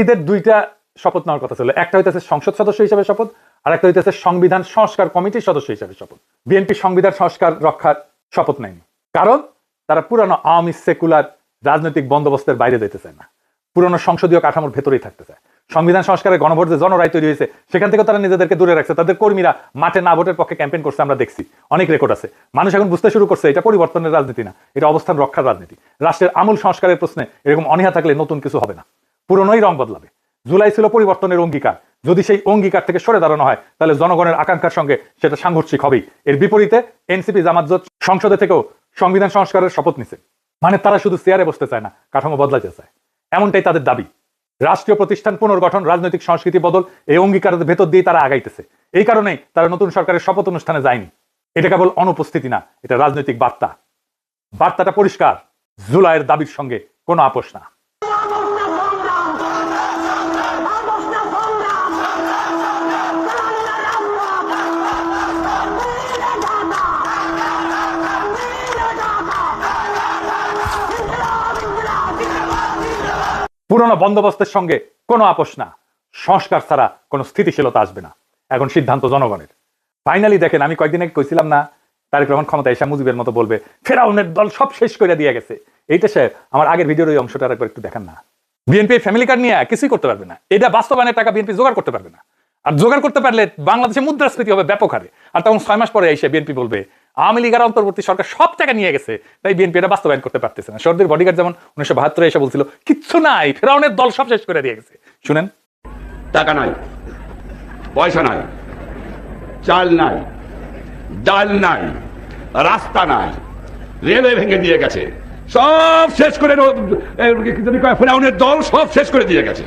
এদের দুইটা শপথ নেওয়ার কথা ছিল, একটা হইতেছে সংসদ সদস্য হিসেবে শপথ, আর একটা হইতেছে সংবিধান সংস্কার কমিটির সদস্য হিসেবে শপথ। বিএনপি সংবিধান সংস্কার রক্ষার শপথ নেয়নি, কারণ তারা পুরানো আওয়ামী সেকুলার রাজনৈতিক বন্দোবস্তের বাইরে যেতে চায় না, পুরনো সংসদীয় কাঠামোর ভেতরেই থাকতে চায়। সংবিধান সংস্কারের গণভোট যে জনরায় তৈরি হয়েছে, সেখান থেকে তারা নিজেদেরকে দূরে রাখছে। তাদের কর্মীরা মাঠে না ভোটের পক্ষে ক্যাম্পেইন করছে, আমরা দেখছি, অনেক রেকর্ড আছে। মানুষ এখন বুঝতে শুরু করছে এটা পরিবর্তনের রাজনীতি না, এটা অবস্থান রক্ষার রাজনীতি। রাষ্ট্রের আমূল সংস্কারের প্রশ্নে এরকম অনীহা থাকলে নতুন কিছু হবে না, পুরনোই রং বদলাবে। জুলাই ছিল পরিবর্তনের অঙ্গীকার, যদি সেই অঙ্গীকার থেকে সরে দাঁড়ানো হয় তাহলে জনগণের আকাঙ্ক্ষার সঙ্গে সেটা সাংঘর্ষিক হবেই। এর বিপরীতে এনসিপি জামাত জোট সংসদে থেকেও সংবিধান সংস্কারের শপথ নিছে, মানে তারা শুধু চেয়ারে বসতে চায় না, কাঠামো বদলাতে চায়, এমনটাই তাদের দাবি। রাষ্ট্রীয় প্রতিষ্ঠান পুনর্গঠন, রাজনৈতিক সংস্কৃতি বদল, এই অঙ্গীকারের ভেতর দিয়ে তারা আগাইতেছে। এই কারণেই তারা নতুন সরকারের শপথ অনুষ্ঠানে যায়নি। এটা কেবল অনুপস্থিতি না, এটা রাজনৈতিক বার্তা। বার্তাটা পরিষ্কার, জুলাইয়ের দাবির সঙ্গে কোনো আপোষ না। পুরনো বন্দোবস্তের সঙ্গে কোনো আপোষ না, সংস্কার ছাড়া কোনো স্থিতিশীলতা আসবে না। এখন সিদ্ধান্ত জনগণের। ফাইনালি দেখেন, আমি কয়েকদিন আগে কইছিলাম না তারেক রহমান ক্ষমতা এসে মুজিবের মতো বলবে ফেরাউনের দল সব শেষ করে দিয়ে গেছে। এইটা সে আমার আগের ভিডিওর ওই অংশটা একবার একটু দেখান না। বিএনপি ফ্যামিলি কার্ড নিয়ে কিছুই করতে পারবে না, এটা বাস্তবায়নের টাকা বিএনপি জোগাড় করতে পারবে না। আর জোগাড় করতে পারলে বাংলাদেশে মুদ্রাস্ফীতি হবে ব্যাপক হারে। আর তখন 6 মাস পরে এসে বিএনপি বলবে আওয়ামী লীগের অন্তর্বর্তী সরকার সব টাকা নিয়ে গেছে, তাই বিএনপি এটা বাস্তবায়ন করতে পারতেছে না। সর্দির বডিগার্ড যেমন 1972 এসে বলছিল কিচ্ছু নাই, ফেরাউনের দল সব শেষ করে দিয়ে গেছে। শুনেন, টাকা নাই, পয়সা নাই, চাল নাই, ডাল নাই, রাস্তা নাই, রেলওয়ে ভেঙে দিয়ে গেছে, সব শেষ করে ফেরাউনের দল সব শেষ করে দিয়ে গেছে।